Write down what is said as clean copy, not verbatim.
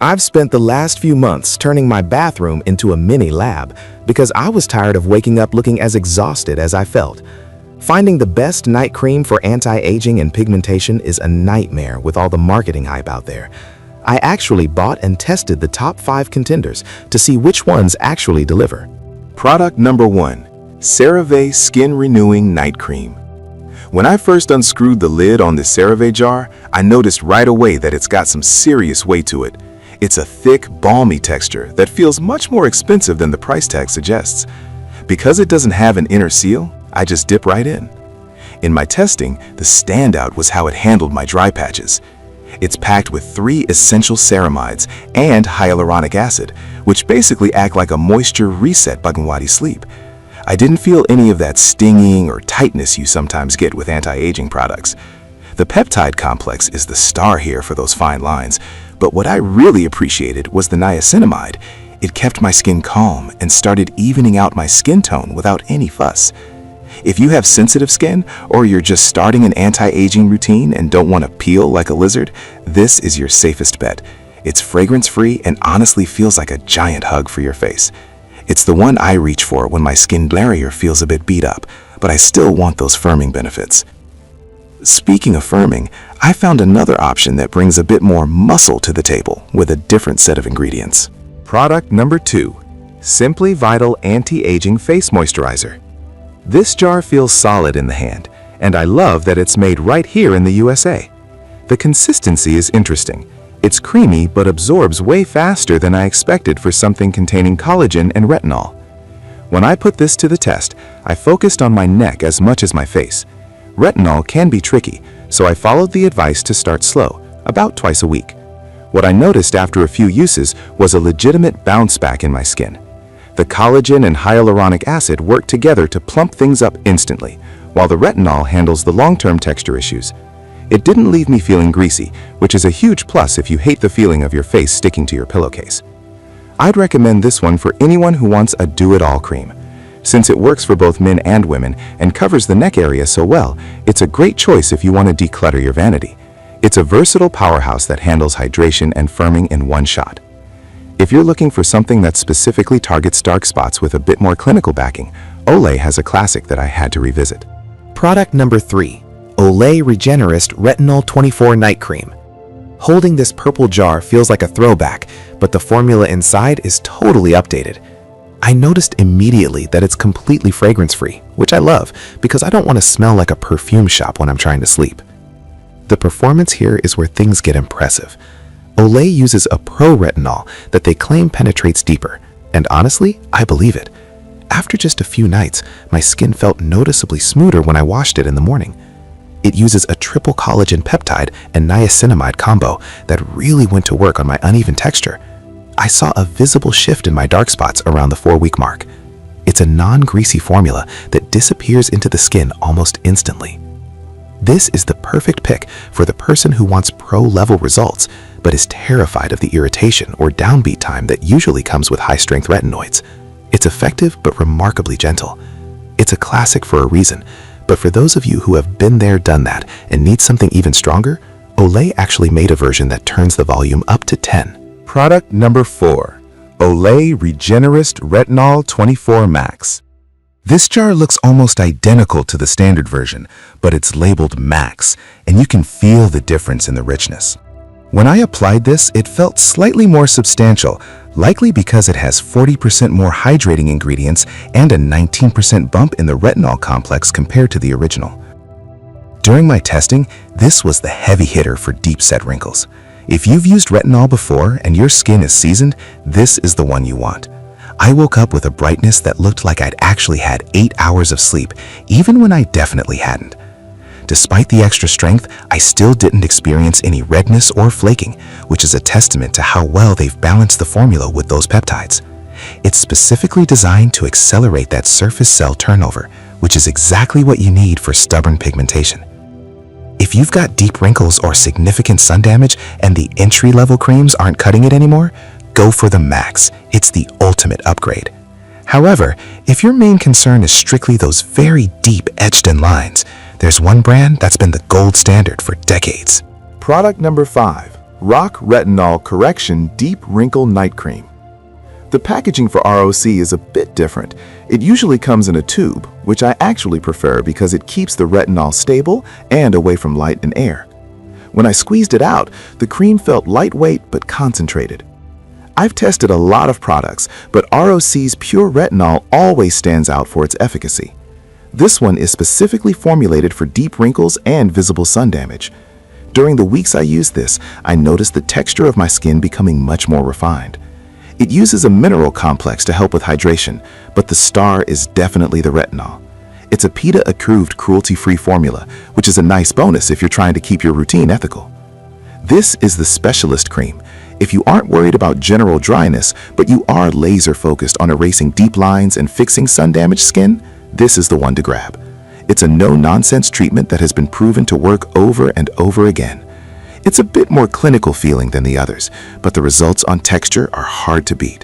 I've spent the last few months turning my bathroom into a mini lab because I was tired of waking up looking as exhausted as I felt. Finding the best night cream for anti-aging and pigmentation is a nightmare with all the marketing hype out there. I actually bought and tested the top 5 contenders to see which ones actually deliver. Product number 1. CeraVe Skin Renewing Night Cream. When I first unscrewed the lid on the CeraVe jar, I noticed right away that it's got some serious weight to it. It's a thick, balmy texture that feels much more expensive than the price tag suggests. Because it doesn't have an inner seal, I just dip right in. In my testing, the standout was how it handled my dry patches. It's packed with 3 essential ceramides and hyaluronic acid, which basically act like a moisture reset button while you sleep. I didn't feel any of that stinging or tightness you sometimes get with anti-aging products. The peptide complex is the star here for those fine lines, but what I really appreciated was the niacinamide. It kept my skin calm and started evening out my skin tone without any fuss. If you have sensitive skin or you're just starting an anti-aging routine and don't want to peel like a lizard, this is your safest bet. It's fragrance-free and honestly feels like a giant hug for your face. It's the one I reach for when my skin barrier feels a bit beat up, but I still want those firming benefits. Speaking of firming, I found another option that brings a bit more muscle to the table with a different set of ingredients. Product number 2. Simply Vital Anti-Aging Face Moisturizer. This jar feels solid in the hand, and I love that it's made right here in the USA. The consistency is interesting. It's creamy but absorbs way faster than I expected for something containing collagen and retinol. When I put this to the test, I focused on my neck as much as my face. Retinol can be tricky, so I followed the advice to start slow, about twice a week. What I noticed after a few uses was a legitimate bounce back in my skin. The collagen and hyaluronic acid work together to plump things up instantly, while the retinol handles the long-term texture issues. It didn't leave me feeling greasy, which is a huge plus if you hate the feeling of your face sticking to your pillowcase. I'd recommend this one for anyone who wants a do-it-all cream. Since it works for both men and women and covers the neck area so well, it's a great choice if you want to declutter your vanity. It's a versatile powerhouse that handles hydration and firming in one shot. If you're looking for something that specifically targets dark spots with a bit more clinical backing, Olay has a classic that I had to revisit. Product number 3. Olay Retinol 24 Night Cream. Holding this purple jar feels like a throwback, but the formula inside is totally updated. I noticed immediately that it's completely fragrance-free, which I love because I don't want to smell like a perfume shop when I'm trying to sleep. The performance here is where things get impressive. Olay uses a pro-retinol that they claim penetrates deeper, and honestly, I believe it. After just a few nights, my skin felt noticeably smoother when I washed it in the morning. It uses a triple collagen peptide and niacinamide combo that really went to work on my uneven texture. I saw a visible shift in my dark spots around the 4-week mark. It's a non-greasy formula that disappears into the skin almost instantly. This is the perfect pick for the person who wants pro-level results, but is terrified of the irritation or downbeat time that usually comes with high-strength retinoids. It's effective but remarkably gentle. It's a classic for a reason, but for those of you who have been there, done that, and need something even stronger, Olay actually made a version that turns the volume up to 10. Product number 4. Olay Retinol 24 Max. This jar looks almost identical to the standard version, but it's labeled Max, and you can feel the difference in the richness. When I applied this, it felt slightly more substantial, likely because it has 40% more hydrating ingredients and a 19% bump in the retinol complex compared to the original. During my testing, this was the heavy hitter for deep-set wrinkles. If you've used retinol before and your skin is seasoned, this is the one you want. I woke up with a brightness that looked like I'd actually had 8 hours of sleep, even when I definitely hadn't. Despite the extra strength, I still didn't experience any redness or flaking, which is a testament to how well they've balanced the formula with those peptides. It's specifically designed to accelerate that surface cell turnover, which is exactly what you need for stubborn pigmentation. If you've got deep wrinkles or significant sun damage and the entry-level creams aren't cutting it anymore, go for the Max. It's the ultimate upgrade. However, if your main concern is strictly those very deep etched-in lines, there's one brand that's been the gold standard for decades. Product number 5. Rock Retinol Correction Deep Wrinkle Night Cream. The packaging for ROC is a bit different. It usually comes in a tube, which I actually prefer because it keeps the retinol stable and away from light and air. When I squeezed it out, the cream felt lightweight but concentrated. I've tested a lot of products, but ROC's Pure Retinol always stands out for its efficacy. This one is specifically formulated for deep wrinkles and visible sun damage. During the weeks I used this, I noticed the texture of my skin becoming much more refined. It uses a mineral complex to help with hydration, but the star is definitely the retinol. It's a PETA-approved cruelty-free formula, which is a nice bonus if you're trying to keep your routine ethical. This is the Specialist Cream. If you aren't worried about general dryness, but you are laser-focused on erasing deep lines and fixing sun-damaged skin, this is the one to grab. It's a no-nonsense treatment that has been proven to work over and over again. It's a bit more clinical feeling than the others, but the results on texture are hard to beat.